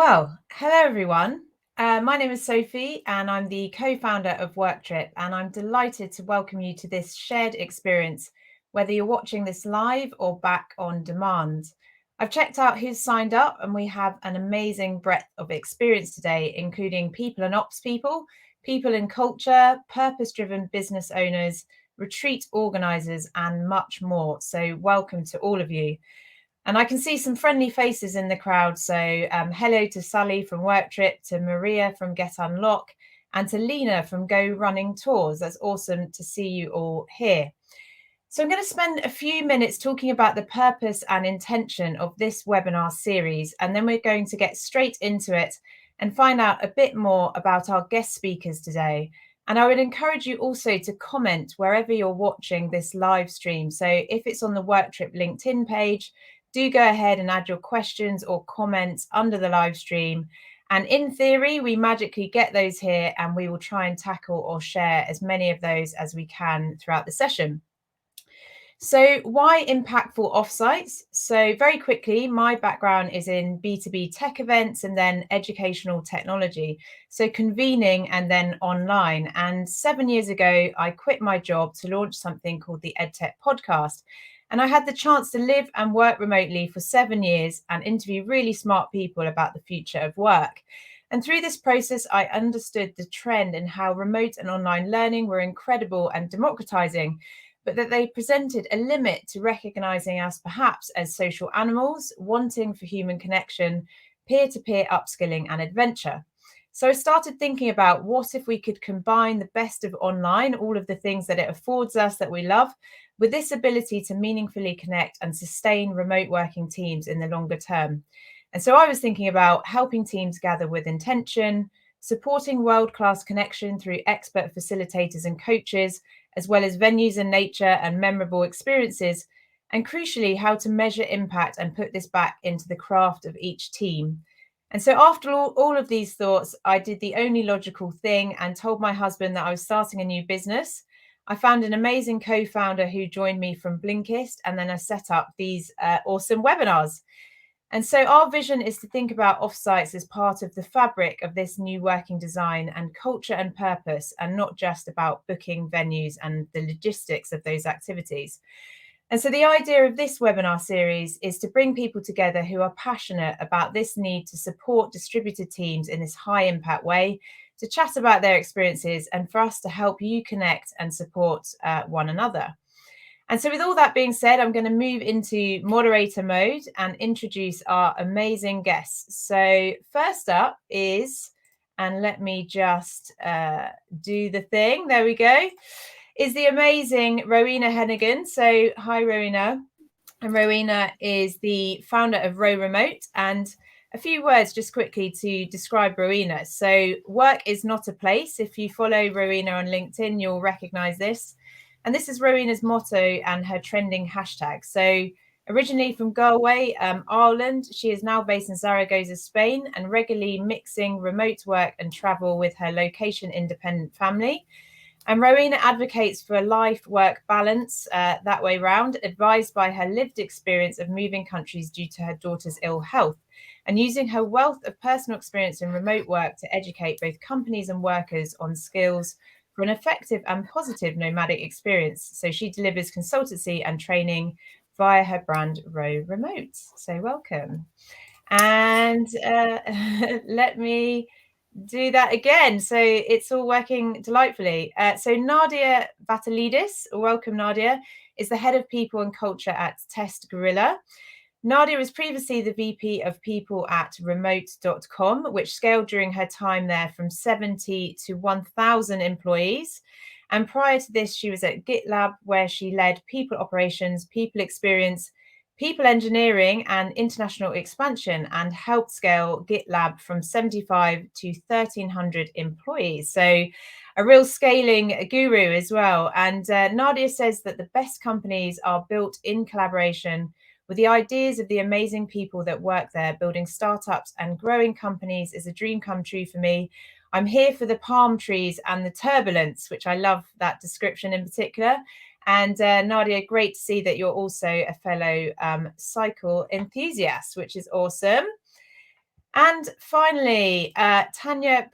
Hello everyone. My name is Sophie and I'm the co-founder of WorkTripp, and I'm delighted to welcome you to this shared experience, whether you're watching this live or back on demand. I've checked out who's signed up and we have an amazing breadth of experience today, including people and ops people, people in culture, purpose-driven business owners, retreat organizers, and much more. So welcome to all of you. And I can see some friendly faces in the crowd. So hello to Sally from WorkTripp, to Maria from Get Unlock, and to Lena from Go Running Tours. That's awesome to see you all here. So I'm going to spend a few minutes talking about the purpose and intention of this webinar series, and then we're going to get straight into it and find out a bit more about our guest speakers today. And I would encourage you also to comment wherever you're watching this live stream. So if it's on the WorkTripp LinkedIn page, do go ahead and add your questions or comments under the live stream. And in theory, we magically get those here and we will try and tackle or share as many of those as we can throughout the session. So why impactful offsites? So very quickly, my background is in B2B tech events and then educational technology. So convening and then online. And 7 years ago, I quit my job to launch something called the EdTech podcast. And I had the chance to live and work remotely for 7 years and interview really smart people about the future of work. And through this process, I understood the trend and how remote and online learning were incredible and democratizing, but that they presented a limit to recognizing us perhaps as social animals, wanting for human connection, peer-to-peer upskilling and adventure. So I started thinking about what if we could combine the best of online, all of the things that it affords us that we love, with this ability to meaningfully connect and sustain remote working teams in the longer term. And so I was thinking about helping teams gather with intention, supporting world-class connection through expert facilitators and coaches, as well as venues and nature and memorable experiences, and crucially, how to measure impact and put this back into the craft of each team. And so after all of these thoughts, I did the only logical thing and told my husband that I was starting a new business. I found an amazing co-founder who joined me from Blinkist, and then I set up these awesome webinars. And so our vision is to think about offsites as part of the fabric of this new working design and culture and purpose, and not just about booking venues and the logistics of those activities. And so the idea of this webinar series is to bring people together who are passionate about this need to support distributed teams in this high impact way, to chat about their experiences and for us to help you connect and support one another. And so with all that being said, I'm going to move into moderator mode and introduce our amazing guests. So first up is, and let me just do the thing, there we go, is the amazing Rowena Hennigan. So hi, Rowena. And Rowena is the founder of Row Remote. And a few words just quickly to describe Rowena. So work is not a place. If you follow Rowena on LinkedIn, you'll recognize this. And this is Rowena's motto and her trending hashtag. So originally from Galway, Ireland, she is now based in Zaragoza, Spain, and regularly mixing remote work and travel with her location-independent family. And Rowena advocates for a life-work balance that way round, advised by her lived experience of moving countries due to her daughter's ill health, and using her wealth of personal experience in remote work to educate both companies and workers on skills for an effective and positive nomadic experience. So she delivers consultancy and training via her brand Row Remote. So welcome. And let me do that again. So it's all working delightfully. So Nadia Vatalidis, welcome Nadia, is the head of people and culture at TestGorilla. Nadia was previously the VP of People at remote.com, which scaled during her time there from 70 to 1,000 employees. And prior to this, she was at GitLab, where she led people operations, people experience, people engineering, and international expansion, and helped scale GitLab from 75 to 1,300 employees. So a real scaling guru as well. And Nadia says that the best companies are built in collaboration with the ideas of the amazing people that work there. Building startups and growing companies is a dream come true for me. I'm here for the palm trees and the turbulence, which I love that description in particular. And Nadia, great to see that you're also a fellow cycle enthusiast, which is awesome. And finally, Tanja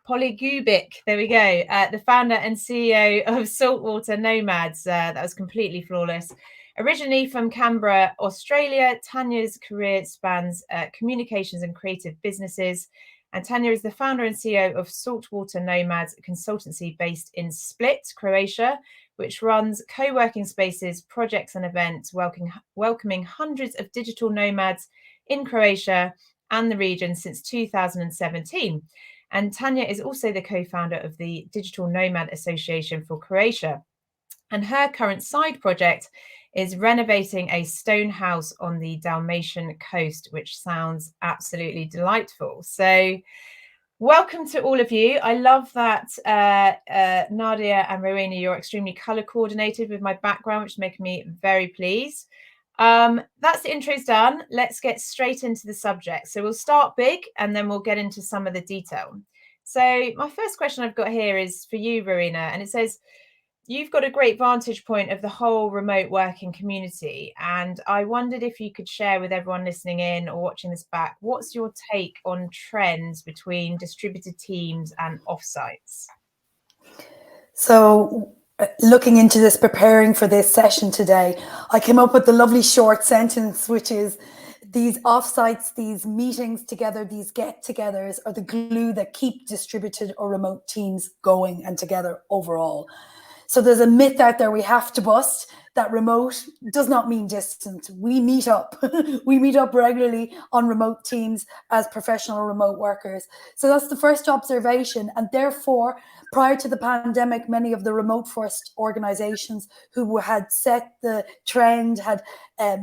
Polegubic, there we go, the founder and CEO of Saltwater Nomads. That was completely flawless. Originally from Canberra, Australia, Tanya's career spans communications and creative businesses. And Tanja is the founder and CEO of Saltwater Nomads, a consultancy based in Split, Croatia, which runs co-working spaces, projects and events, welcoming hundreds of digital nomads in Croatia and the region since 2017. And Tanja is also the co-founder of the Digital Nomad Association for Croatia. And her current side project is renovating a stone house on the Dalmatian coast, which sounds absolutely delightful. So welcome to all of you. I love that Nadia and Rowena, you're extremely color coordinated with my background, which is making me very pleased. That's the intros done. Let's get straight into the subject. So we'll start big and then we'll get into some of the detail. So my first question I've got here is for you, Rowena, and it says, you've got a great vantage point of the whole remote working community. And I wondered if you could share with everyone listening in or watching this back, what's your take on trends between distributed teams and offsites? So looking into this, preparing for this session today, I came up with the lovely short sentence, which is these offsites, these meetings together, these get-togethers are the glue that keep distributed or remote teams going and together overall. So there's a myth out there we have to bust that remote does not mean distant. We meet up. We meet up regularly on remote teams as professional remote workers. So that's the first observation. And therefore, prior to the pandemic, many of the remote first organizations who had set the trend, had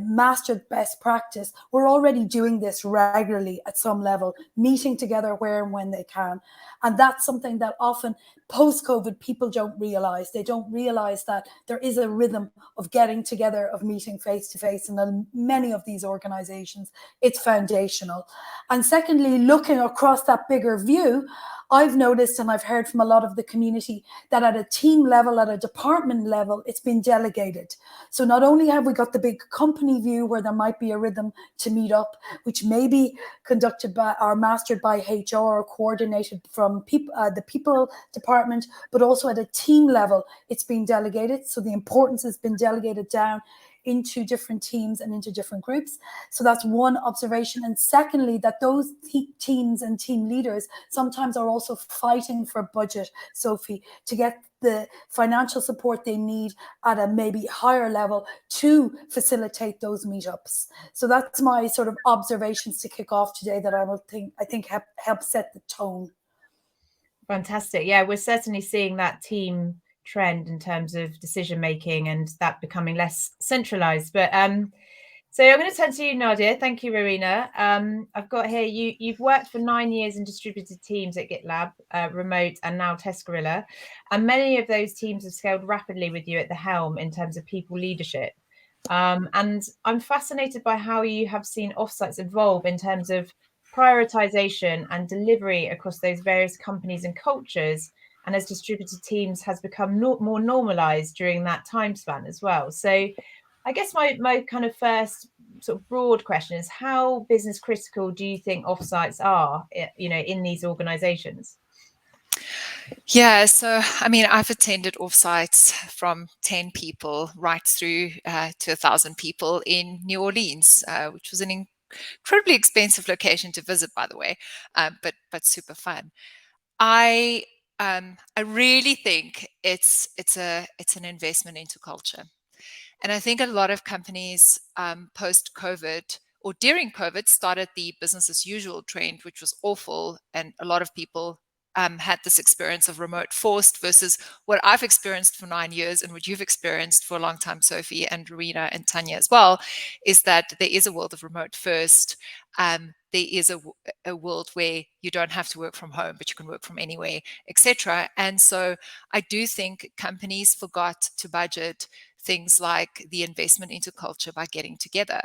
mastered best practice, were already doing this regularly at some level, meeting together where and when they can. And that's something that often post-COVID people don't realize. They don't realize that there is a rhythm of getting together, of meeting face to face. And in many of these organizations, it's foundational. And secondly, looking across that bigger view, I've noticed and I've heard from a lot of the community that at a team level, at a department level, it's been delegated. So not only have we got the big company view where there might be a rhythm to meet up, which may be conducted by or mastered by HR or coordinated from the people department, but also at a team level, it's been delegated. So the importance has been delegated down into different teams and into different groups. So that's one observation. And secondly, that those teams and team leaders sometimes are also fighting for budget, Sophie, to get the financial support they need at a maybe higher level to facilitate those meetups. So that's my sort of observations to kick off today that I think help set the tone. Fantastic. Yeah, we're certainly seeing that team trend in terms of decision making and that becoming less centralized. But so I'm going to turn to you, Nadia. Thank you, Rowena. I've got here, you've worked for 9 years in distributed teams at GitLab, Remote, and now TestGorilla. And many of those teams have scaled rapidly with you at the helm in terms of people leadership. And I'm fascinated by how you have seen offsites evolve in terms of prioritization and delivery across those various companies and cultures, and as distributed teams has become more normalized during that time span as well. So I guess my kind of first sort of broad question is, how business critical do you think offsites are, in these organizations? Yeah, so I mean, I've attended offsites from 10 people right through to 1,000 people in New Orleans, which was an incredibly expensive location to visit, by the way, but super fun. I really think it's an investment into culture, and I think a lot of companies post COVID or during COVID started the business as usual trend, which was awful, and a lot of people had this experience of remote forced versus what I've experienced for 9 years and what you've experienced for a long time, Sophie and Rowena and Tanja as well, is that there is a world of remote first. There is a world where you don't have to work from home, but you can work from anywhere, etc. And so I do think companies forgot to budget things like the investment into culture by getting together.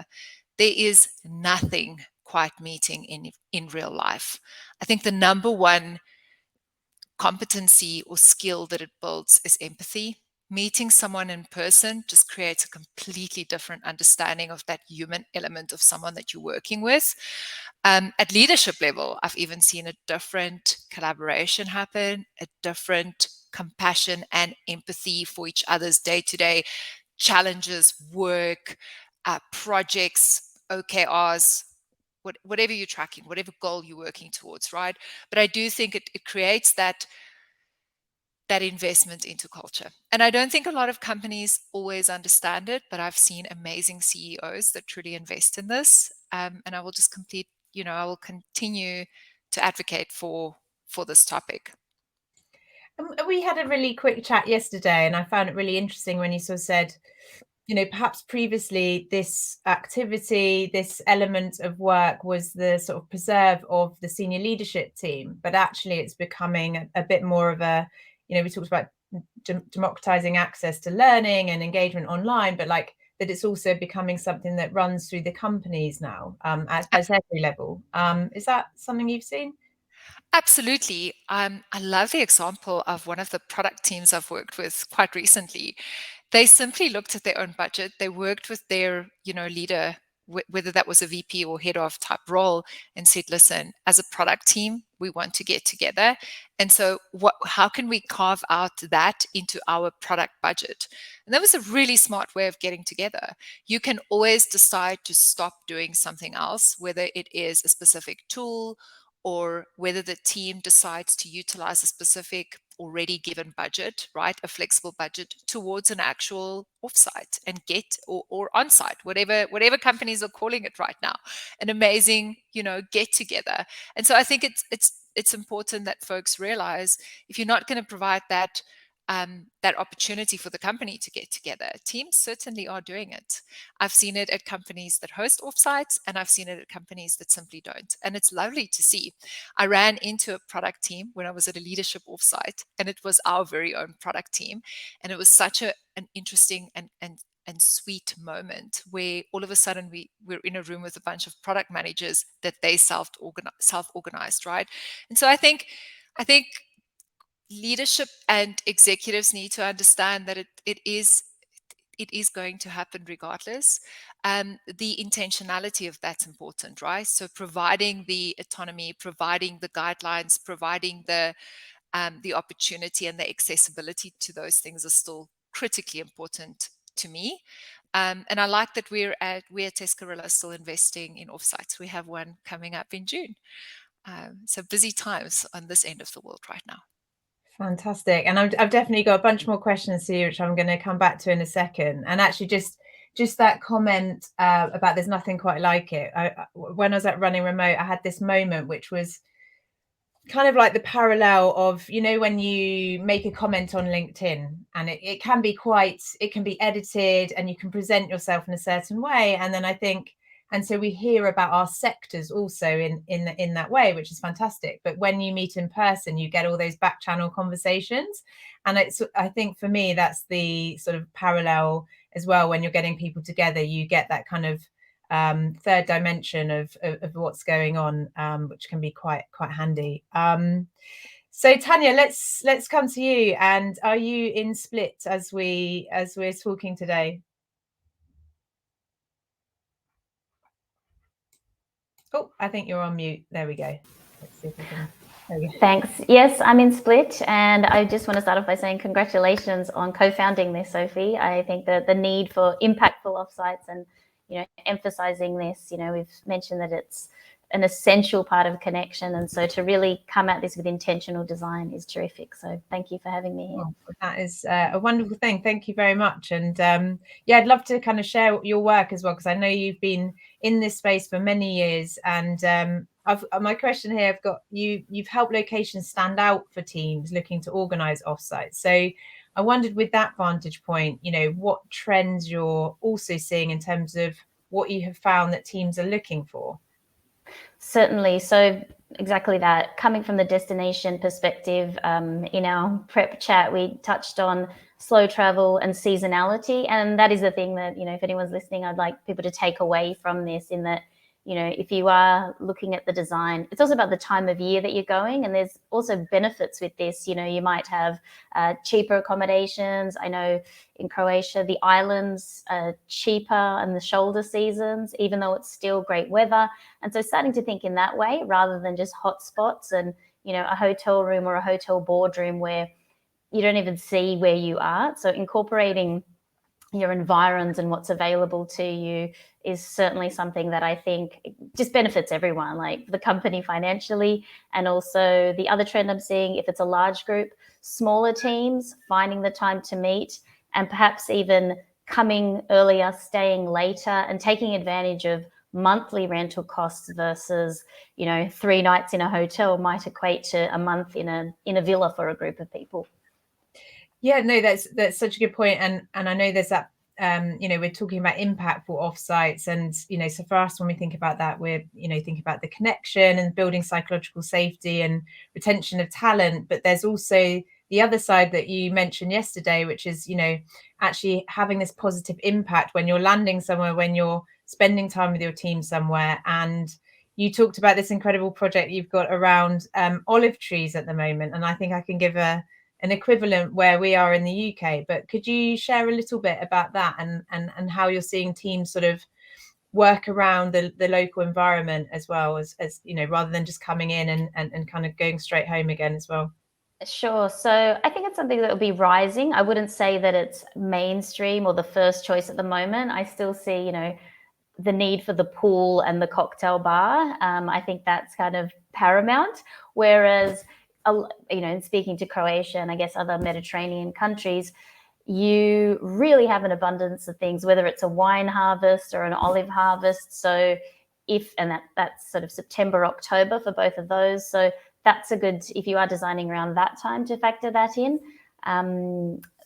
There is nothing quite meeting in real life. I think the number one competency or skill that it builds is empathy. meeting someone in person just creates a completely different understanding of that human element of someone that you're working with. At leadership level, I've even seen a different collaboration happen, a different compassion and empathy for each other's day-to-day challenges, work, projects, OKRs, whatever you're tracking, whatever goal you're working towards, right? But I do think it creates that investment into culture. And I don't think a lot of companies always understand it, but I've seen amazing CEOs that truly invest in this. And I will just I will continue to advocate for this topic. We had a really quick chat yesterday, and I found it really interesting when you sort of said, perhaps previously this activity, this element of work was the sort of preserve of the senior leadership team, but actually it's becoming a bit more of a, we talked about democratizing access to learning and engagement online, but like that it's also becoming something that runs through the companies now at every level. Is that something you've seen? Absolutely. I love the example of one of the product teams I've worked with quite recently. They simply looked at their own budget. They worked with their, leader, whether that was a VP or head of type role, and said, listen, as a product team, we want to get together. And so how can we carve out that into our product budget? And that was a really smart way of getting together. You can always decide to stop doing something else, whether it is a specific tool or whether the team decides to utilize a specific already given budget, right, a flexible budget towards an actual offsite and or onsite, whatever companies are calling it right now, an amazing, get together. And so I think it's important that folks realize if you're not going to provide that opportunity for the company to get together, teams certainly are doing it. I've seen it at companies that host offsites, and I've seen it at companies that simply don't. And it's lovely to see. I ran into a product team when I was at a leadership offsite, and it was our very own product team. And it was such an interesting and sweet moment where all of a sudden we're in a room with a bunch of product managers that they self-organized, right? And so I think leadership and executives need to understand that it is going to happen regardless. The intentionality of that's important, right? So providing the autonomy, providing the guidelines, providing the opportunity and the accessibility to those things are still critically important to me. And I like that we at TestGorilla still investing in offsites. We have one coming up in June. So busy times on this end of the world right now. Fantastic. And I've definitely got a bunch more questions to you, which I'm going to come back to in a second. And actually just that comment about there's nothing quite like it. When I was at Running Remote, I had this moment, which was kind of like the parallel of, when you make a comment on LinkedIn and it can be edited and you can present yourself in a certain way. And then I think, and so we hear about our sectors also in that way, which is fantastic. But when you meet in person, you get all those back channel conversations. And I think for me, that's the sort of parallel as well. When you're getting people together, you get that kind of third dimension of what's going on, which can be quite handy. So Tanja, let's come to you. And are you in Split as we're talking today? Oh, I think you're on mute. There we go. Let's see if we can. There we go. Thanks. Yes, I'm in Split, and I just want to start off by saying congratulations on co-founding this, Sophie. I think that the need for impactful offsites and emphasizing this, we've mentioned that it's an essential part of connection, and so to really come at this with intentional design is terrific. So thank you for having me here. Oh, that is a wonderful thing. Thank you very much. And I'd love to kind of share your work as well, because I know you've been in this space for many years. And my question here, I've got you've helped locations stand out for teams looking to organize offsites. So I wondered, with that vantage point, what trends you're also seeing in terms of what you have found that teams are looking for. Certainly. So exactly that. Coming from the destination perspective, in our prep chat, we touched on slow travel and seasonality. And that is the thing that, if anyone's listening, I'd like people to take away from this, in that, if you are looking at the design, it's also about the time of year that you're going. And there's also benefits with this. You might have cheaper accommodations. I know in Croatia, the islands are cheaper in the shoulder seasons, even though it's still great weather. And so starting to think in that way, rather than just hotspots and, a hotel room or a hotel boardroom where you don't even see where you are. So incorporating your environs and what's available to you is certainly something that I think just benefits everyone, like the company financially. And also the other trend I'm seeing, if it's a large group, smaller teams, finding the time to meet and perhaps even coming earlier, staying later and taking advantage of monthly rental costs versus, 3 nights in a hotel might equate to a month in a villa for a group of people. Yeah, no, that's such a good point. And I know there's that, we're talking about impactful offsites. And, so for us, when we think about that, we're, thinking about the connection and building psychological safety and retention of talent. But there's also the other side that you mentioned yesterday, which is, actually having this positive impact when you're landing somewhere, when you're spending time with your team somewhere. And you talked about this incredible project you've got around olive trees at the moment. And I think I can give an equivalent where we are in the UK, but could you share a little bit about that and how you're seeing teams sort of work around the local environment as well as rather than just coming in and kind of going straight home again as well? Sure. So I think it's something that will be rising. I wouldn't say that it's mainstream or the first choice at the moment. I still see, the need for the pool and the cocktail bar. I think that's kind of paramount. Whereas, in speaking to Croatia and I guess other Mediterranean countries, you really have an abundance of things, whether it's a wine harvest or an olive harvest. So that's sort of September, October for both of those. So that's a good, if you are designing around that time, to factor that in.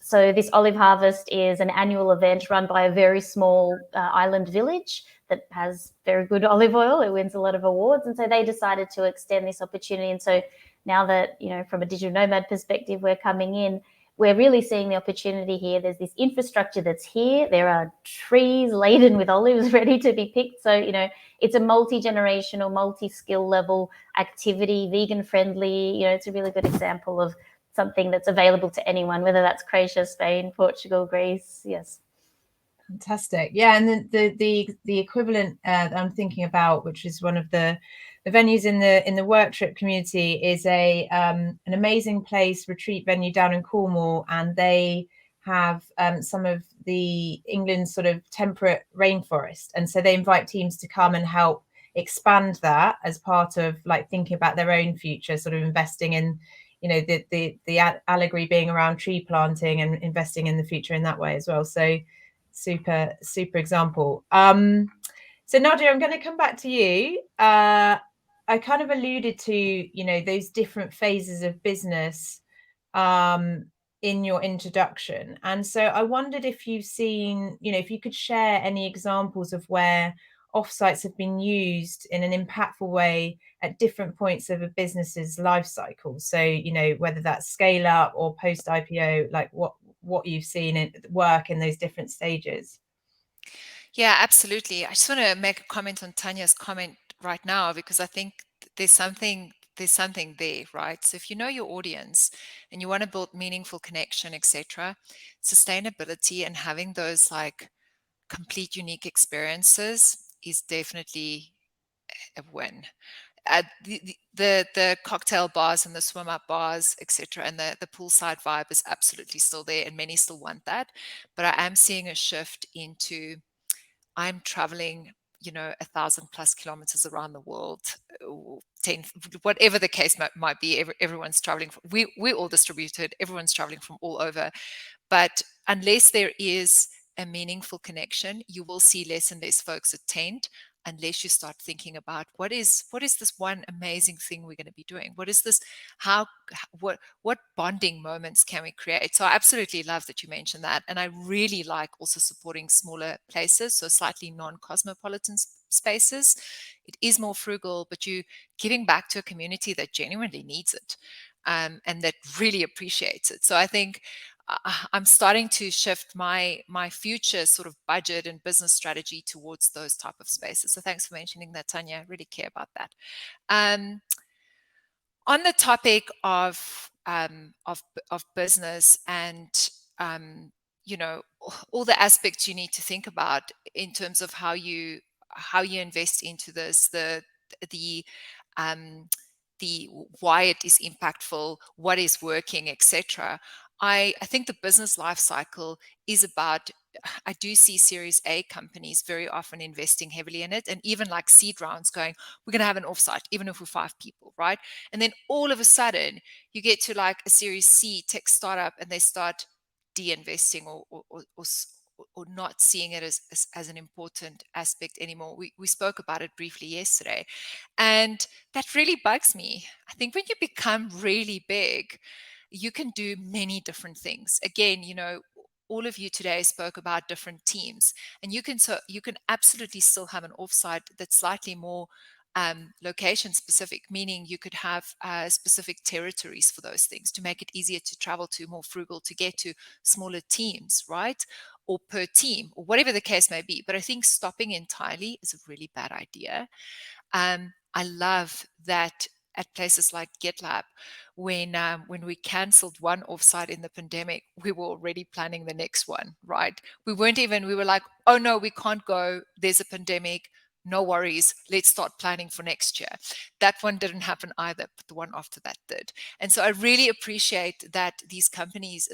So this olive harvest is an annual event run by a very small island village that has very good olive oil. It wins a lot of awards. And so they decided to extend this opportunity. And so now that, from a digital nomad perspective, we're coming in, we're really seeing the opportunity here. There's this infrastructure that's here. There are trees laden with olives ready to be picked. So, it's a multi-generational, multi-skill level activity, vegan friendly. It's a really good example of something that's available to anyone, whether that's Croatia, Spain, Portugal, Greece. Yes. Fantastic. Yeah, and then the equivalent I'm thinking about, which is one of the venues in the WorkTripp community, is an amazing place, retreat venue down in Cornwall, and they have some of the England's sort of temperate rainforest, and so they invite teams to come and help expand that as part of like thinking about their own future, sort of investing in the allegory being around tree planting and investing in the future in that way as well. So super example. So Nadia, I'm going to come back to you. I kind of alluded to those different phases of business in your introduction, and so I wondered if you've seen, if you could share any examples of where offsites have been used in an impactful way at different points of a business's life cycle. So whether that's scale up or post IPO, like what you've seen it work in those different stages. Yeah, absolutely. I just want to make a comment on Tanya's comment right now, because I think there's something there, right? So if you know your audience and you want to build meaningful connection, etc., sustainability and having those like complete unique experiences is definitely a win. The cocktail bars and the swim up bars, etc., and the poolside vibe is absolutely still there, and many still want that. But I am seeing a shift into, I'm traveling, 1,000+ kilometers around the world, 10, whatever the case might be. Everyone's traveling. We're all distributed. Everyone's traveling from all over. But unless there is a meaningful connection, you will see less and less folks attend, unless you start thinking about what is this one amazing thing we're going to be doing? What is this? What bonding moments can we create? So I absolutely love that you mentioned that. And I really like also supporting smaller places, so slightly non-cosmopolitan spaces. It is more frugal, but you're giving back to a community that genuinely needs it, and that really appreciates it. So I think I'm starting to shift my future sort of budget and business strategy towards those type of spaces. So thanks for mentioning that, Tanja. I really care about that. On the topic of business and you know, all the aspects you need to think about in terms of how you invest into this, the why it is impactful, what is working, etc. I think the business life cycle is about, I do see Series A companies very often investing heavily in it, and even like seed rounds going, we're going to have an offsite, even if we're 5 people, right? And then all of a sudden you get to like a Series C tech startup and they start de-investing or not seeing it as an important aspect anymore. We spoke about it briefly yesterday. And that really bugs me. I think when you become really big, you can do many different things. Again, you know, all of you today spoke about different teams, and you can absolutely still have an offsite that's slightly more location specific, meaning you could have specific territories for those things to make it easier to travel to, more frugal to get to, smaller teams, right? Or per team, or whatever the case may be. But I think stopping entirely is a really bad idea. I love that at places like GitLab, when we cancelled one offsite in the pandemic, we were already planning the next one, right? We were like, oh no, we can't go. There's a pandemic. No worries. Let's start planning for next year. That one didn't happen either, but the one after that did. And so I really appreciate that these companies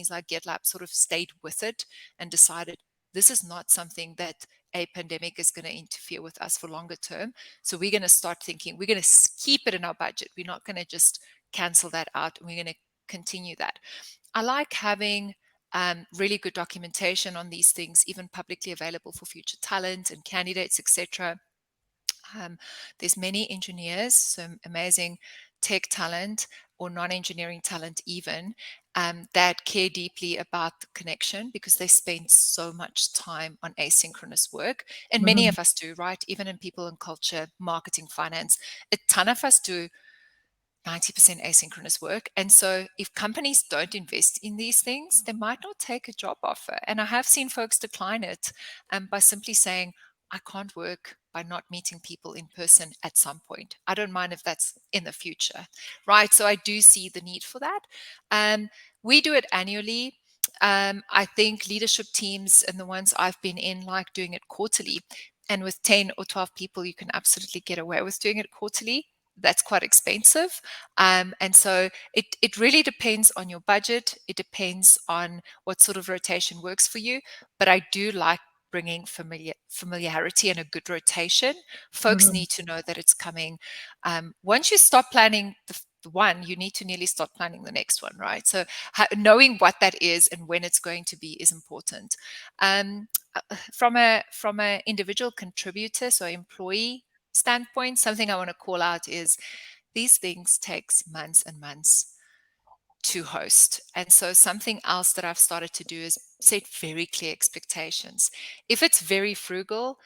like GitLab sort of stayed with it and decided this is not something that a pandemic is going to interfere with us for longer term. So we're going to start thinking, we're going to keep it in our budget. We're not going to just cancel that out. And we're going to continue that. I like having really good documentation on these things, even publicly available for future talent and candidates, etc. There's many engineers, some amazing tech talent or non-engineering talent even, that care deeply about the connection because they spend so much time on asynchronous work. And many of us do, right? Even in people and culture, marketing, finance, a ton of us do 90% asynchronous work. And so if companies don't invest in these things, they might not take a job offer. And I have seen folks decline it by simply saying, I can't work by not meeting people in person at some point. I don't mind if that's in the future, right? So I do see the need for that. We do it annually. I think leadership teams and the ones I've been in like doing it quarterly. And with 10 or 12 people, you can absolutely get away with doing it quarterly. That's quite expensive. And so it really depends on your budget. It depends on what sort of rotation works for you. But I do like bringing familiarity and a good rotation. Folks need to know that it's coming. Once you stop planning the one, you need to nearly start planning the next one, right? So knowing what that is and when it's going to be is important. From a individual contributor, so employee standpoint, something I want to call out is these things takes months and months to host. And so something else that I've started to do is set very clear expectations. If it's very frugal,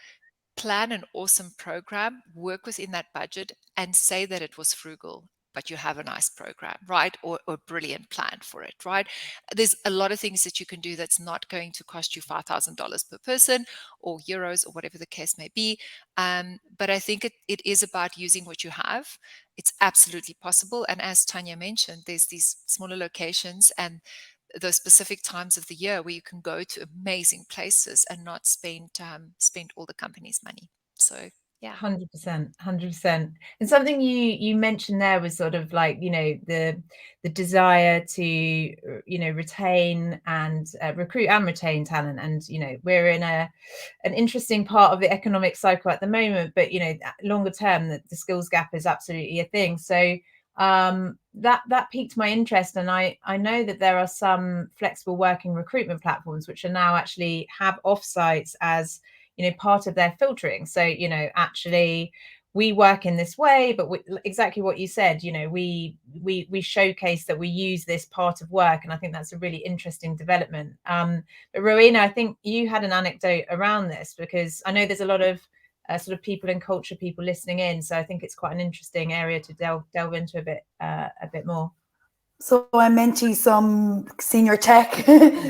plan an awesome program, work within that budget, and say that it was frugal, but you have a nice program, right? Or a brilliant plan for it, right? There's a lot of things that you can do that's not going to cost you $5,000 per person or euros or whatever the case may be. But I think it is about using what you have. It's absolutely possible. And as Tanja mentioned, there's these smaller locations and those specific times of the year where you can go to amazing places and not spend all the company's money. So yeah, 100%. And something you mentioned there was sort of like, you know, the desire to, you know, retain and recruit and retain talent. And, you know, we're in an interesting part of the economic cycle at the moment, but, you know, longer term, the skills gap is absolutely a thing. So that piqued my interest, and I know that there are some flexible working recruitment platforms which are now actually have offsites as, you know, part of their filtering. So, you know, actually we work in this way, but exactly what you said, you know, we showcase that we use this part of work, and I think that's a really interesting development. But Rowena, I think you had an anecdote around this, because I know there's a lot of sort of people and culture people listening in, so I think it's quite an interesting area to delve into a bit more. So I mentee some senior tech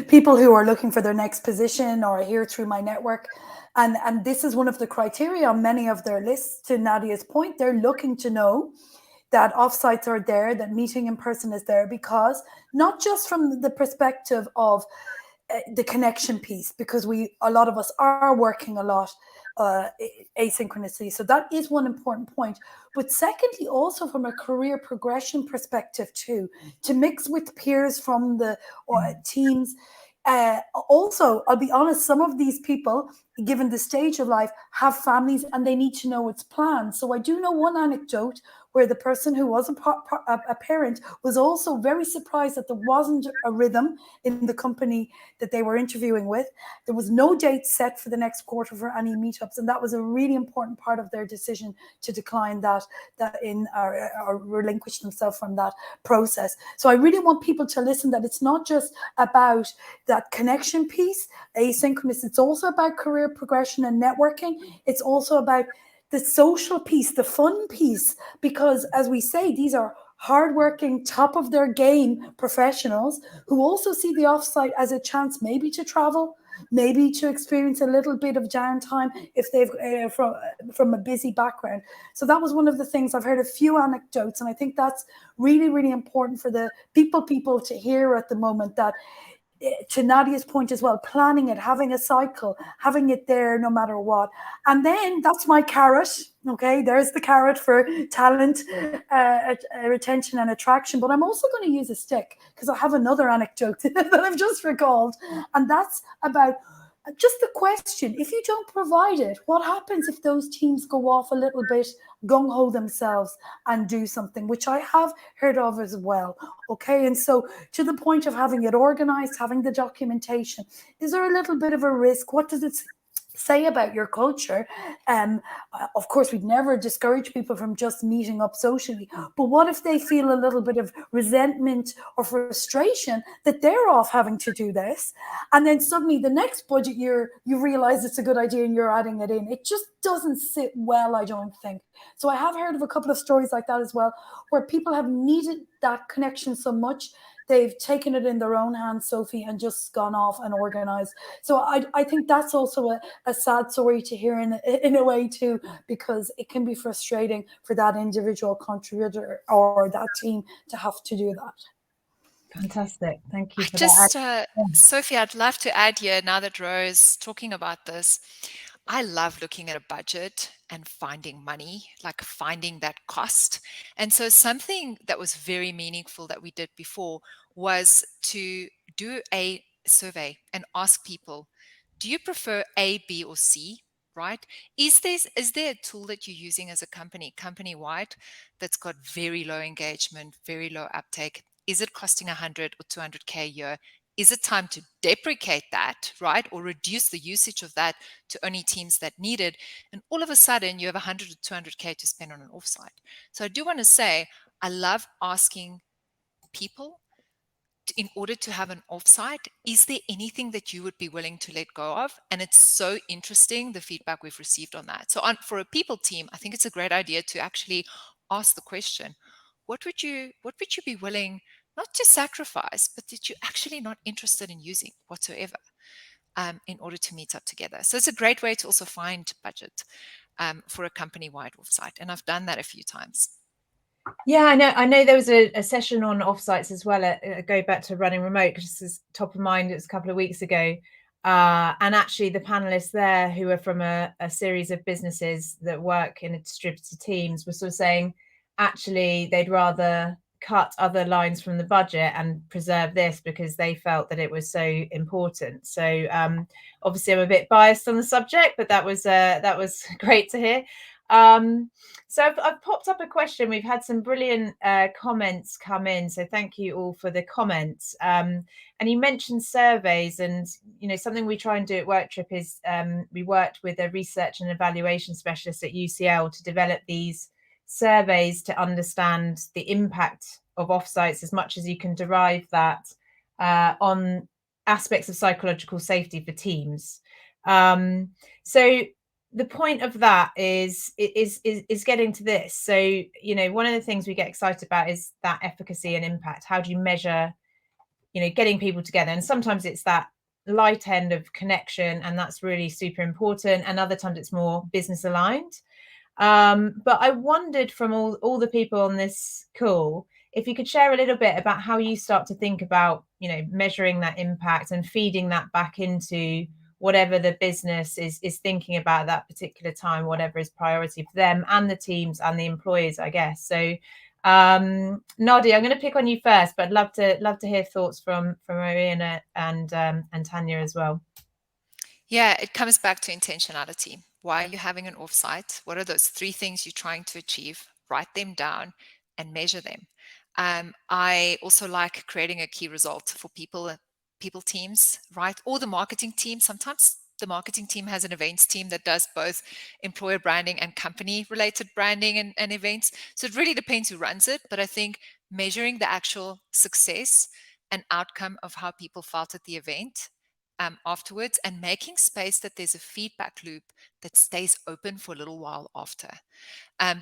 people who are looking for their next position or here through my network. And this is one of the criteria on many of their lists. To Nadia's point, they're looking to know that offsites are there, that meeting in person is there, because not just from the perspective of the connection piece, because a lot of us are working a lot asynchronously. So that is one important point. But secondly, also from a career progression perspective too, to mix with peers from the teams. Also, I'll be honest, some of these people, given the stage of life, have families and they need to know its plans. So I do know one anecdote where the person who was a parent was also very surprised that there wasn't a rhythm in the company that they were interviewing with. There was no date set for the next quarter for any meetups, and that was a really important part of their decision to decline that or relinquish themselves from that process. So I really want people to listen that it's not just about that connection piece, asynchronous, it's also about career progression and networking. It's also about the social piece, the fun piece, because as we say, these are hardworking, top of their game professionals who also see the offsite as a chance maybe to travel, maybe to experience a little bit of downtime if they've from a busy background. So that was one of the things. I've heard a few anecdotes, and I think that's really, really important for the people to hear at the moment, that to Nadia's point as well, planning it, having a cycle, having it there no matter what. And then that's my carrot. Okay, there's the carrot for talent, retention and attraction. But I'm also going to use a stick because I have another anecdote that I've just recalled. And that's about just the question, if you don't provide it, what happens if those teams go off a little bit gung-ho themselves and do something, which I have heard of as well. Okay, and so to the point of having it organized, having the documentation, is there a little bit of a risk? What does it say about your culture? Of course, we'd never discourage people from just meeting up socially, but what if they feel a little bit of resentment or frustration that they're off having to do this, and then suddenly the next budget year you realize it's a good idea and you're adding it in? It just doesn't sit well, I don't think. So I have heard of a couple of stories like that as well, where people have needed that connection so much they've taken it in their own hands, Sophie, and just gone off and organized. So I think that's also a sad story to hear in a way too, because it can be frustrating for that individual contributor or that team to have to do that. Fantastic. Thank you for that. Sophie, I'd love to add here, now that Ro is talking about this, I love looking at a budget and finding money, like finding that cost. And so something that was very meaningful that we did before was to do a survey and ask people, do you prefer A, B, or C? Right? Is there a tool that you're using as a company-wide, that's got very low engagement, very low uptake? Is it costing 100 or 200K a year? Is it time to deprecate that, right? Or reduce the usage of that to only teams that need it? And all of a sudden you have 100 or 200K to spend on an offsite. So I do want to say, I love asking people, in order to have an offsite, is there anything that you would be willing to let go of? And it's so interesting, the feedback we've received on that. So for a people team, I think it's a great idea to actually ask the question, what would you be willing not to sacrifice, but that you're actually not interested in using whatsoever, in order to meet up together? So it's a great way to also find budget for a company-wide offsite. And I've done that a few times. Yeah, I know there was a session on offsites as well. Go back to running remote, because this is top of mind. It was a couple of weeks ago. And actually the panelists there, who are from a series of businesses that work in distributed teams, were sort of saying, actually, they'd rather cut other lines from the budget and preserve this because they felt that it was so important. So obviously I'm a bit biased on the subject, but that was great to hear. So I've popped up a question. We've had some brilliant comments come in, so thank you all for the comments. And you mentioned surveys, and something we try and do at WorkTripp is we worked with a research and evaluation specialist at UCL to develop these surveys to understand the impact of offsites, as much as you can derive that on aspects of psychological safety for teams. So the point of that is getting to this. So, you know, one of the things we get excited about is that efficacy and impact. How do you measure, you know, getting people together? And sometimes it's that light end of connection, and that's really super important. And other times it's more business aligned. But I wondered from all the people on this call, if you could share a little bit about how you start to think about, you know, measuring that impact and feeding that back into whatever the business is thinking about at that particular time, whatever is priority for them and the teams and the employees, I guess. So Nadia, I'm going to pick on you first, but love to hear thoughts from Rowena and Tanja as well. Yeah, it comes back to intentionality. Why are you having an offsite? What are those 3 things you're trying to achieve? Write them down and measure them. I also like creating a key result for people teams, right? Or the marketing team. Sometimes the marketing team has an events team that does both employer branding and company related branding and events. So it really depends who runs it. But I think measuring the actual success and outcome of how people felt at the event afterwards, and making space that there's a feedback loop that stays open for a little while after.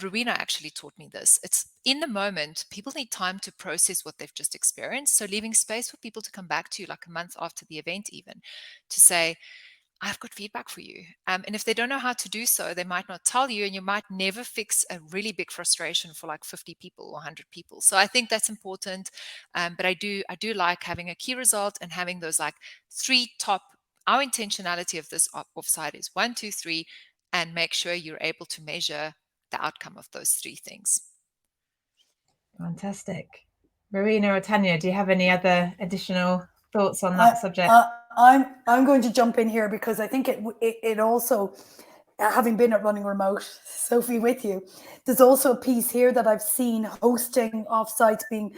Rowena actually taught me this. It's in the moment, people need time to process what they've just experienced. So leaving space for people to come back to you like a month after the event even, to say, I've got feedback for you. And if they don't know how to do so, they might not tell you, and you might never fix a really big frustration for like 50 people or 100 people. So I think that's important. But I do like having a key result and having those like 3 top. Our intentionality of this offsite is 1, 2, 3, and make sure you're able to measure the outcome of those 3 things. Fantastic. Rowena or Tanja, do you have any other additional thoughts on that subject? I'm going to jump in here because I think it also, having been at Running Remote, Sophie, with you, there's also a piece here that I've seen hosting offsites, being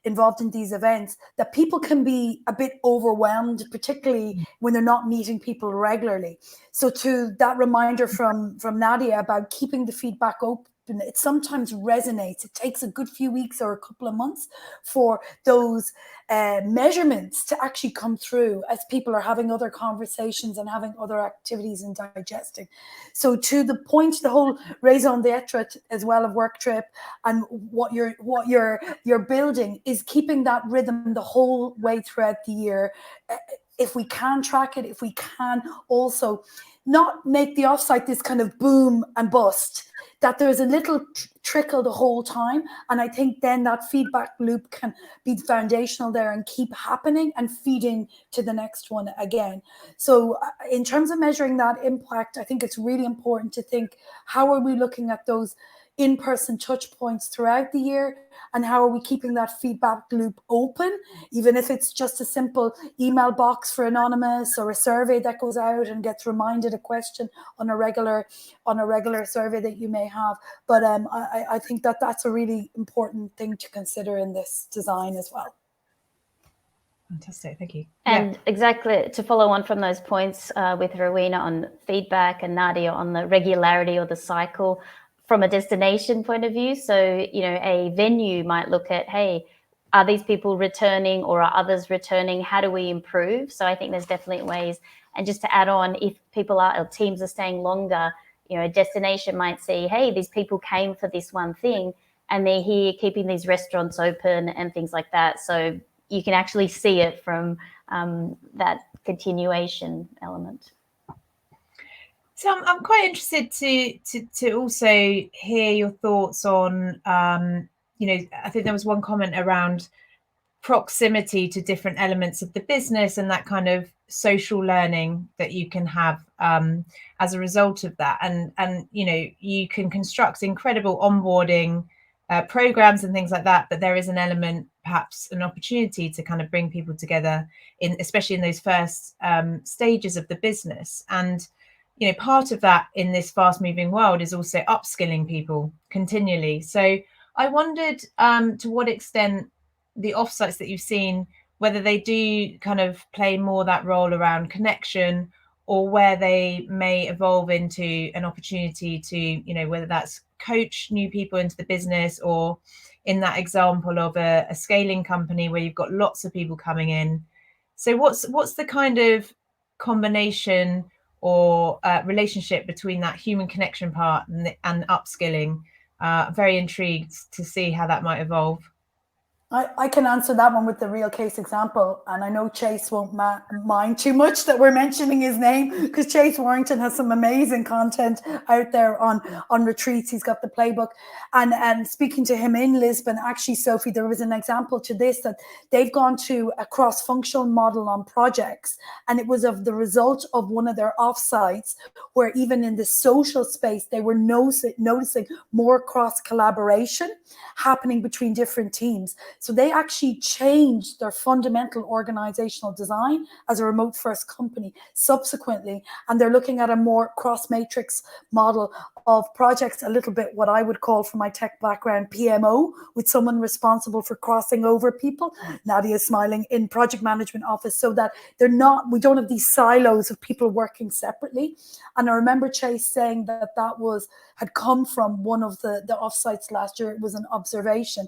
involved in these events, that people can be a bit overwhelmed, particularly when they're not meeting people regularly. So to that reminder from Nadia about keeping the feedback open, it sometimes resonates. It takes a good few weeks or a couple of months for those measurements to actually come through as people are having other conversations and having other activities and digesting. So to the point, the whole raison d'etre as well of WorkTripp and what you're building is keeping that rhythm the whole way throughout the year. If we can track it, if we can also not make the offsite this kind of boom and bust, that there's a little trickle the whole time. And I think then that feedback loop can be foundational there and keep happening and feeding to the next one again. So in terms of measuring that impact, I think it's really important to think, how are we looking at those in-person touch points throughout the year, and how are we keeping that feedback loop open, even if it's just a simple email box for anonymous or a survey that goes out and gets reminded a question on a regular survey that you may have. But I think that that's a really important thing to consider in this design as well. Fantastic, thank you. And exactly to follow on from those points with Rowena on feedback and Nadia on the regularity or the cycle from a destination point of view. So, you know, a venue might look at, hey, are these people returning or are others returning? How do we improve? So I think there's definitely ways. And just to add on, if people are, or teams are staying longer, you know, a destination might see, hey, these people came for this one thing and they're here keeping these restaurants open and things like that. So you can actually see it from that continuation element. So I'm quite interested to also hear your thoughts on, you know, I think there was one comment around proximity to different elements of the business and that kind of social learning that you can have as a result of that. And you know, you can construct incredible onboarding programs and things like that, but there is an element, perhaps an opportunity to kind of bring people together especially in those first stages of the business. And you know, part of that in this fast moving world is also upskilling people continually. So I wondered to what extent the offsites that you've seen, whether they do kind of play more that role around connection, or where they may evolve into an opportunity to, you know, whether that's coach new people into the business, or in that example of a scaling company where you've got lots of people coming in. So what's the kind of combination or relationship between that human connection part and upskilling. Very intrigued to see how that might evolve. I can answer that one with the real case example. And I know Chase won't mind too much that we're mentioning his name, because Chase Warrington has some amazing content out there on retreats. He's got the playbook. And speaking to him in Lisbon, actually, Sophie, there was an example to this, that they've gone to a cross-functional model on projects. And it was of the result of one of their offsites, where even in the social space, they were noticing more cross-collaboration happening between different teams. So they actually changed their fundamental organizational design as a remote first company subsequently. And they're looking at a more cross matrix model of projects, a little bit what I would call, from my tech background, PMO, with someone responsible for crossing over people. Nadia is smiling, in project management office, so that we don't have these silos of people working separately. And I remember Chase saying that had come from one of the offsites last year. It was an observation.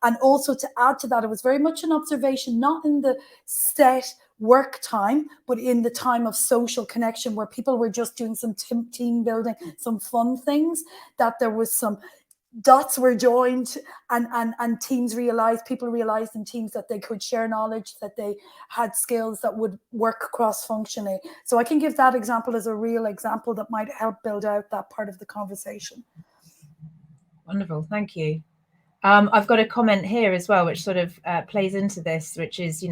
And also, to add to that, it was very much an observation, not in the set work time, but in the time of social connection, where people were just doing some team building, some fun things, that there was some dots were joined, and people realized in teams that they could share knowledge, that they had skills that would work cross-functionally. So I can give that example as a real example that might help build out that part of the conversation. Wonderful, thank you. I've got a comment here as well, which sort of plays into this, which is,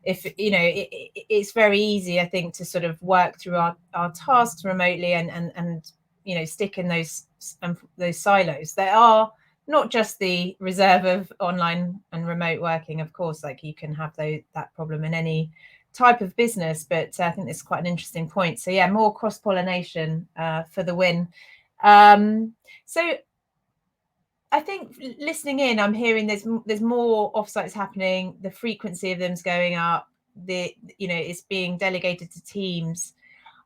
it's very easy, I think, to sort of work through our tasks remotely and stick in those silos. There are not just the reserve of online and remote working, of course, like you can have that problem in any type of business, but I think this is quite an interesting point. So yeah, more cross-pollination for the win. So I think listening in, I'm hearing there's more offsites happening. The frequency of them's going up. It's being delegated to teams.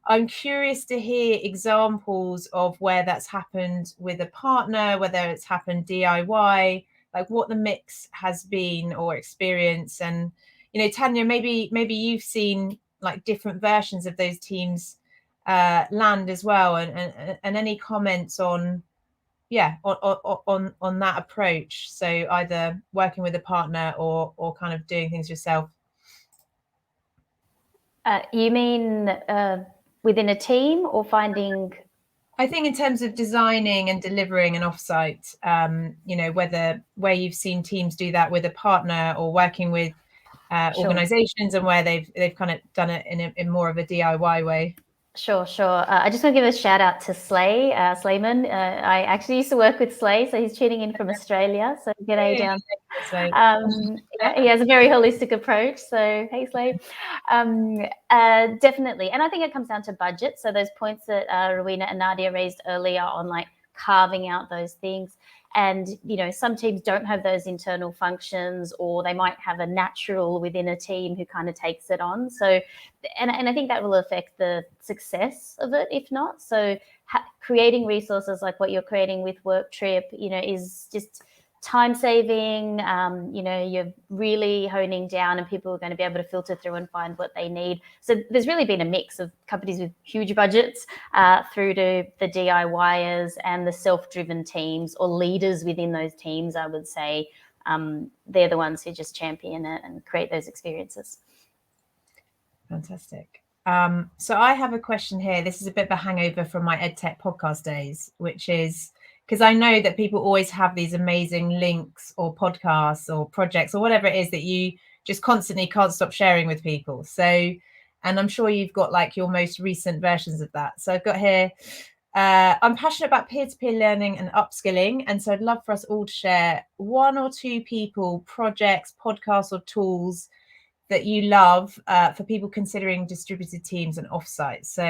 I'm curious to hear examples of where that's happened with a partner, whether it's happened DIY, like what the mix has been or experience. And Tanja, maybe you've seen like different versions of those teams land as well, and any comments on that approach, so either working with a partner or kind of doing things yourself. You mean within a team, or finding? I think in terms of designing and delivering an offsite, where you've seen teams do that with a partner or working with organizations, and where they've kind of done it in more of a DIY way. Sure. I just want to give a shout out to Slayman. I actually used to work with Slay, so he's tuning in from Australia. So g'day down there. He has a very holistic approach. So hey, Slay. Definitely. And I think it comes down to budget. So those points that Rowena and Nadia raised earlier on, like carving out those things. And, some teams don't have those internal functions, or they might have a natural within a team who kind of takes it on. So, and I think that will affect the success of it, if not. So creating resources like what you're creating with WorkTripp, is just time saving. You're really honing down, and people are going to be able to filter through and find what they need. So there's really been a mix of companies with huge budgets through to the DIYers and the self-driven teams, or leaders within those teams. I would say they're the ones who just champion it and create those experiences. Fantastic. So I have a question here. This is a bit of a hangover from my EdTech podcast days, which is, because I know that people always have these amazing links or podcasts or projects or whatever it is that you just constantly can't stop sharing with people. So, and I'm sure you've got like your most recent versions of that. So I've got here, I'm passionate about peer-to-peer learning and upskilling. And so I'd love for us all to share one or two people, projects, podcasts, or tools that you love for people considering distributed teams and offsites. So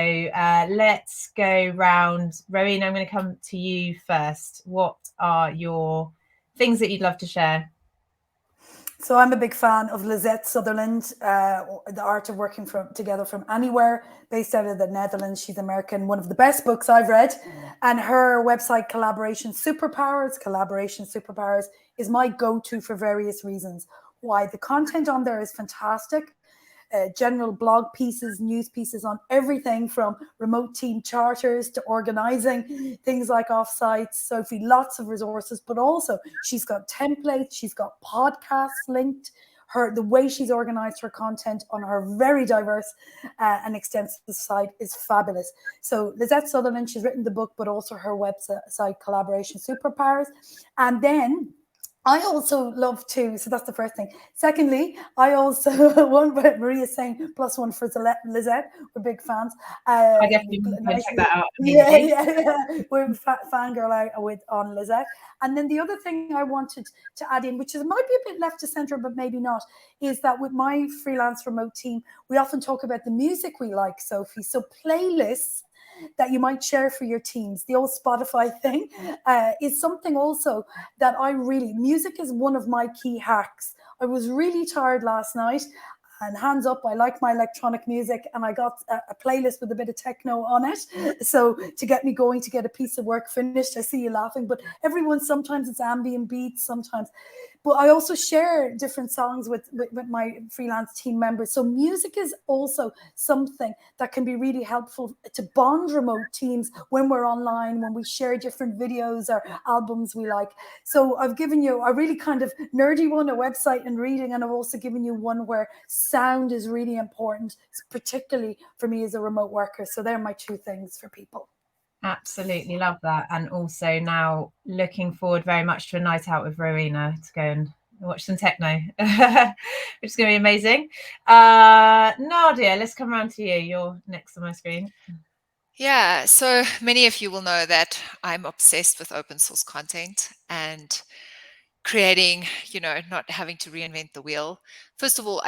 let's go round. Rowena, I'm going to come to you first. What are your things that you'd love to share? So I'm a big fan of Lisette Sutherland, The Art of Working Together from Anywhere, based out of the Netherlands. She's American, one of the best books I've read. And her website, Collaboration Superpowers, is my go-to for various reasons. Why? The content on there is fantastic. general blog pieces, news pieces on everything from remote team charters to organizing things like offsites. Sophie, lots of resources, but also she's got templates, she's got podcasts linked. The way she's organized her content on her very diverse and extensive site is fabulous. So Lizette Sutherland, she's written the book, but also her website, Collaboration Superpowers. And then I also love to, so that's the first thing. Secondly, I also, one, but Maria's saying +1 for Lizette. We're big fans. I definitely want to check that out immediately. Yeah. We're fangirl out on Lizette. And then the other thing I wanted to add in, which might be a bit left to center, but maybe not, is that with my freelance remote team, we often talk about the music we like, Sophie. So playlists that you might share for your teams, the old Spotify thing, is something also that music is one of my key hacks. I was really tired last night, and hands up, I like my electronic music, and I got a playlist with a bit of techno on it. So to get me going, to get a piece of work finished. I see you laughing, but sometimes it's ambient beats, sometimes. But I also share different songs with my freelance team members. So music is also something that can be really helpful to bond remote teams when we're online, when we share different videos or albums we like. So I've given you a really kind of nerdy one, a website and reading, and I've also given you one where sound is really important, particularly for me as a remote worker. So they're my two things for people. Absolutely love that. And also now looking forward very much to a night out with Rowena to go and watch some techno, which is going to be amazing. Nadia, let's come around to you. You're next on my screen. Yeah, so many of you will know that I'm obsessed with open source content and creating, not having to reinvent the wheel. First of all,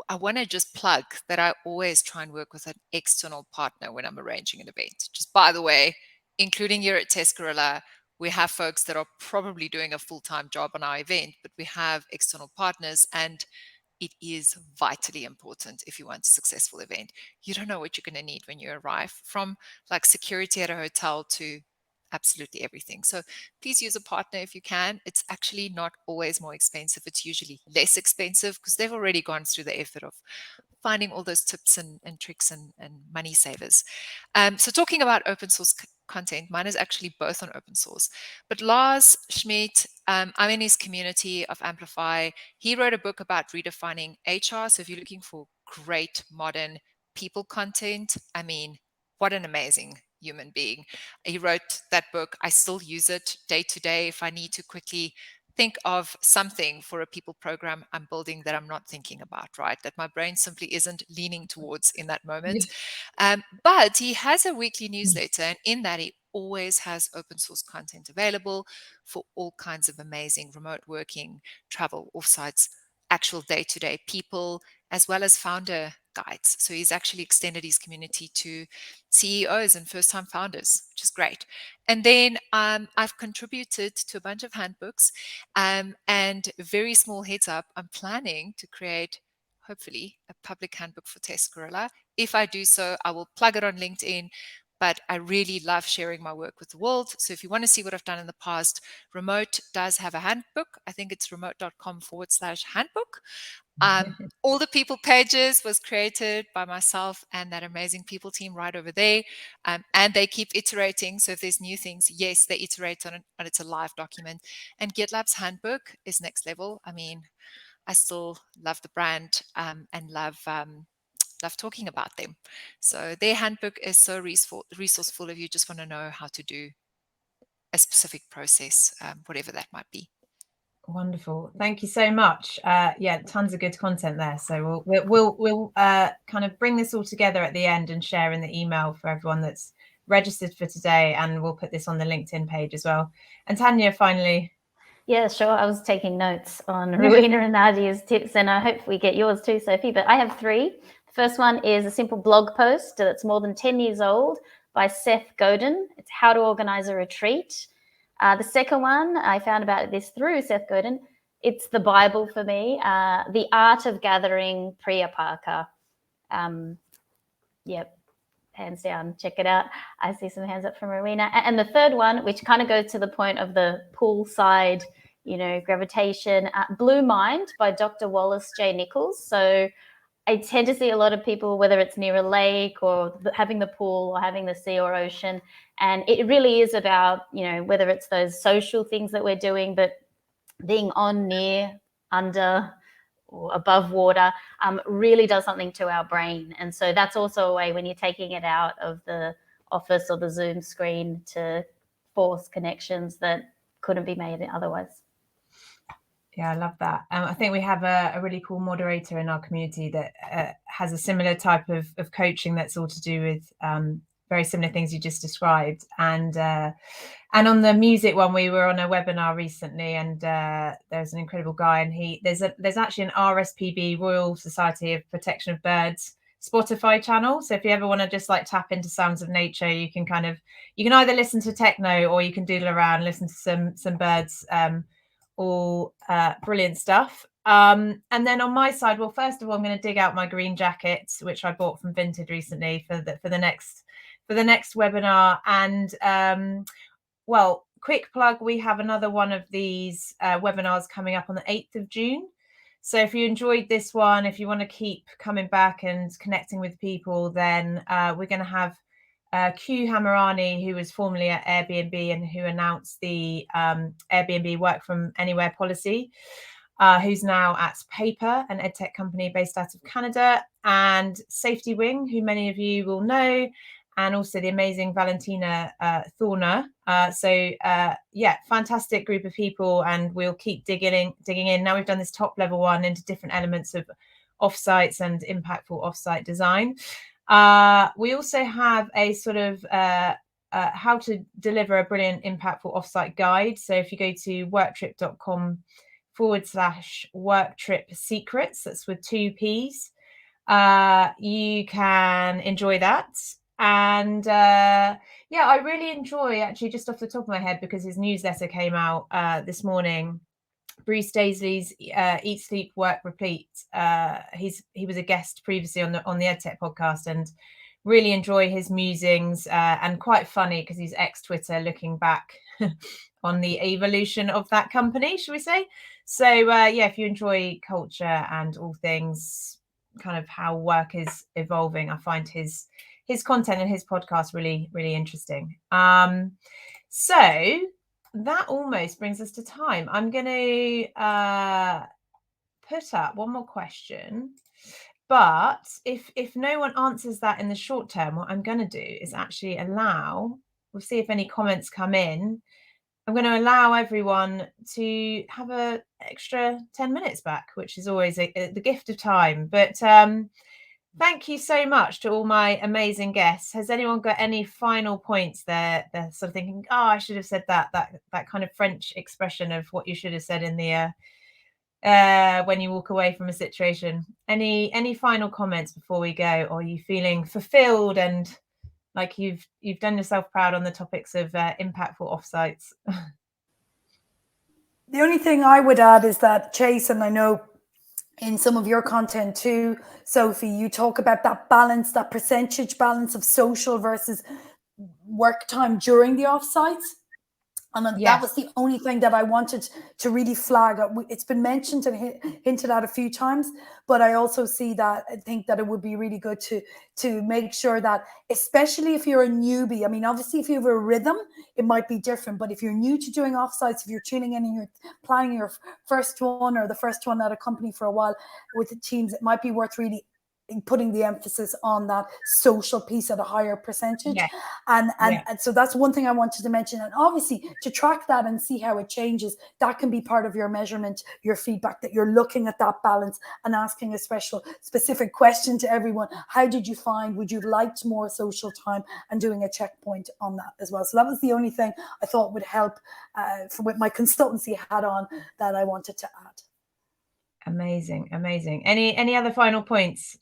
I want to just plug that I always try and work with an external partner when I'm arranging an event. Just by the way, including here at TestGorilla, we have folks that are probably doing a full-time job on our event, but we have external partners, and it is vitally important if you want a successful event. You don't know what you're going to need when you arrive, from like security at a hotel to absolutely everything. So please use a partner if you can. It's actually not always more expensive. It's usually less expensive because they've already gone through the effort of finding all those tips and tricks and money savers. So talking about open source content, mine is actually both on open source. But Lars Schmidt, I'm in his community of Amplify. He wrote a book about redefining HR. So if you're looking for great modern people content, I mean, what an amazing human being. He wrote that book. I still use it day to day if I need to quickly think of something for a people program I'm building that I'm not thinking about, right? That my brain simply isn't leaning towards in that moment. But he has a weekly newsletter, and in that he always has open source content available for all kinds of amazing remote working, travel, offsites, actual day-to-day people, as well as founder guides. So he's actually extended his community to CEOs and first-time founders, which is great. And then I've contributed to a bunch of handbooks, and very small heads up, I'm planning to create, hopefully, a public handbook for TestGorilla. If I do so, I will plug it on LinkedIn. But I really love sharing my work with the world. So if you want to see what I've done in the past, Remote does have a handbook. I think it's remote.com/handbook. All the people pages was created by myself and that amazing people team right over there. And they keep iterating. So if there's new things, yes, they iterate on it, and it's a live document. And GitLab's handbook is next level. I mean, I still love the brand and love talking about them. So their handbook is so resourceful if you just want to know how to do a specific process, whatever that might be. Wonderful, thank you so much. Yeah, tons of good content there. So we'll kind of bring this all together at the end and share in the email for everyone that's registered for today, and we'll put this on the LinkedIn page as well. And Tanja, finally. Yeah, sure. I was taking notes on Rowena and Nadia's tips, and I hope we get yours too, Sophie. But I have 3. The first one is a simple blog post that's more than 10 years old by Seth Godin. It's how to organize a retreat. The second one, I found about this through Seth Godin. It's the Bible for me, The Art of Gathering Priya Parker. Yep. Hands down, check it out. I see some hands up from Rowena. And the third one, which kind of goes to the point of the poolside, gravitation, Blue Mind by Dr. Wallace J. Nichols. So I tend to see a lot of people, whether it's near a lake or having the pool or having the sea or ocean. And it really is about, whether it's those social things that we're doing, but being on, near, under, or above water really does something to our brain. And so that's also a way when you're taking it out of the office or the Zoom screen to force connections that couldn't be made otherwise. Yeah, I love that. I think we have a really cool moderator in our community that has a similar type of coaching that's all to do with very similar things you just described. And on the music one, we were on a webinar recently, and there's an incredible guy, and there's actually an RSPB, Royal Society of Protection of Birds, Spotify channel. So if you ever want to just like tap into sounds of nature, you can either listen to techno or you can doodle around, listen to some birds. All brilliant stuff. And then on my side, well, first of all, I'm going to dig out my green jacket, which I bought from Vinted recently for the next webinar. And well, quick plug, we have another one of these webinars coming up on the 8th of June. So if you enjoyed this one, if you want to keep coming back and connecting with people, then we're going to have Q Hamarani, who was formerly at Airbnb and who announced the Airbnb work from anywhere policy, who's now at Paper, an edtech company based out of Canada, and Safety Wing, who many of you will know, and also the amazing Valentina Thorner. Yeah, fantastic group of people, and we'll keep digging in. Now we've done this top level one into different elements of offsites and impactful offsite design. We also have a sort of how to deliver a brilliant impactful offsite guide. So if you go to worktripp.com/worktrip secrets, that's with 2 P's, you can enjoy that. And yeah, I really enjoy, actually, just off the top of my head, because his newsletter came out this morning, Bruce Daisley's Eat, Sleep, Work, Repeat. He was a guest previously on the EdTech podcast, and really enjoy his musings, and quite funny because he's ex-Twitter, looking back on the evolution of that company, should we say. So yeah, if you enjoy culture and all things kind of how work is evolving, I find his content and his podcast really, really interesting. So that almost brings us to time. I'm going to put up one more question, but if no one answers that in the short term, what I'm going to do is actually we'll see if any comments come in. I'm going to allow everyone to have an extra 10 minutes back, which is always the gift of time. But thank you so much to all my amazing guests. Has anyone got any final points there? They're sort of thinking, oh, I should have said that kind of French expression of what you should have said in the when you walk away from a situation. Any final comments before we go? Or are you feeling fulfilled and like you've done yourself proud on the topics of impactful offsites? The only thing I would add is that, Chase, and I know in some of your content too, Sophie, you talk about that balance, that percentage balance of social versus work time during the offsites. And that was the only thing that I wanted to really flag. It's been mentioned and hinted at a few times, but I also see that, I think that it would be really good to make sure that, especially if you're a newbie, I mean, obviously if you have a rhythm, it might be different, but if you're new to doing offsites, if you're tuning in and you're planning your first one or the first one at a company for a while with the teams, it might be worth really putting the emphasis on that social piece at a higher percentage. And so that's one thing I wanted to mention. And obviously to track that and see how it changes, that can be part of your measurement, your feedback, that you're looking at that balance and asking a specific question to everyone. How did you find, would you have liked more social time, and doing a checkpoint on that as well. So that was the only thing I thought would help with my consultancy hat on that I wanted to add. Amazing. Any other final points?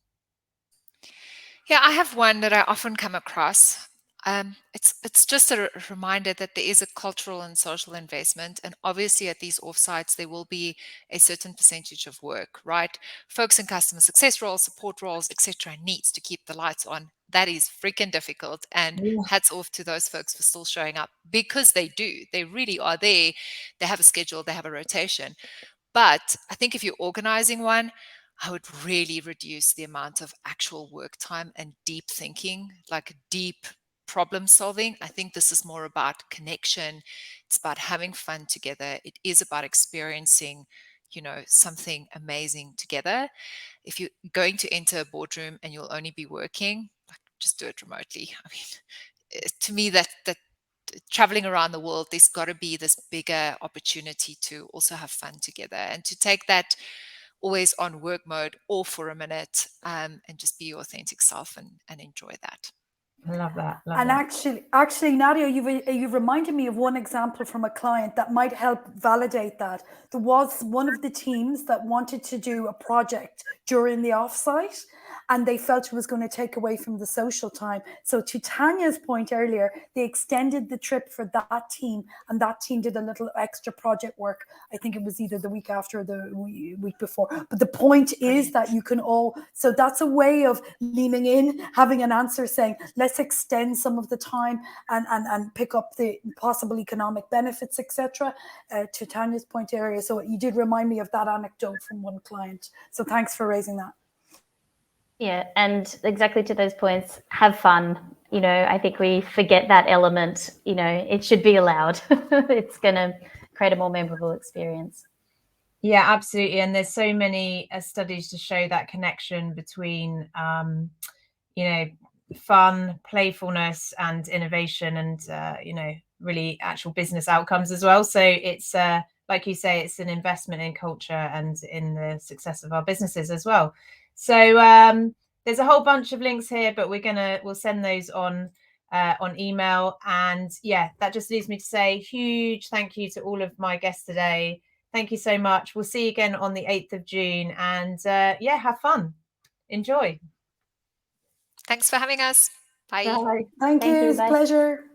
Yeah, I have one that I often come across. It's just a reminder that there is a cultural and social investment, and obviously at these offsites there will be a certain percentage of work, right? Folks in customer success roles, support roles, etc., needs to keep the lights on. That is freaking difficult, and hats off to those folks for still showing up, because they do. They really are there. They have a schedule, they have a rotation. But I think if you're organizing one, I would really reduce the amount of actual work time and deep thinking, like deep problem solving. I think this is more about connection. It's about having fun together. It is about experiencing, something amazing together. If you're going to enter a boardroom and you'll only be working, like, just do it remotely. I mean, to me, that traveling around the world, there's got to be this bigger opportunity to also have fun together and to take that always on work mode off for a minute, and just be your authentic self and enjoy that. I love that. And actually, Nadia, you've reminded me of one example from a client that might help validate that. There was one of the teams that wanted to do a project during the offsite, and they felt it was going to take away from the social time. So to Tanya's point earlier, they extended the trip for that team, and that team did a little extra project work. I think it was either the week after or the week before. But the point is that you can so that's a way of leaning in, having an answer saying, let's extend some of the time and pick up the possible economic benefits, etc. To Tanya's point earlier. So you did remind me of that anecdote from one client. So thanks for raising that. Yeah, and exactly to those points, have fun. I think we forget that element. It should be allowed. It's going to create a more memorable experience. Yeah, absolutely. And there's so many studies to show that connection between, fun, playfulness, and innovation, and really actual business outcomes as well. So it's like you say, it's an investment in culture and in the success of our businesses as well. So there's a whole bunch of links here, but we'll send those on email. And yeah, that just leaves me to say huge thank you to all of my guests today. Thank you so much. We'll see you again on the 8th of June. And have fun. Enjoy. Thanks for having us. Bye. Thank you. It's a pleasure.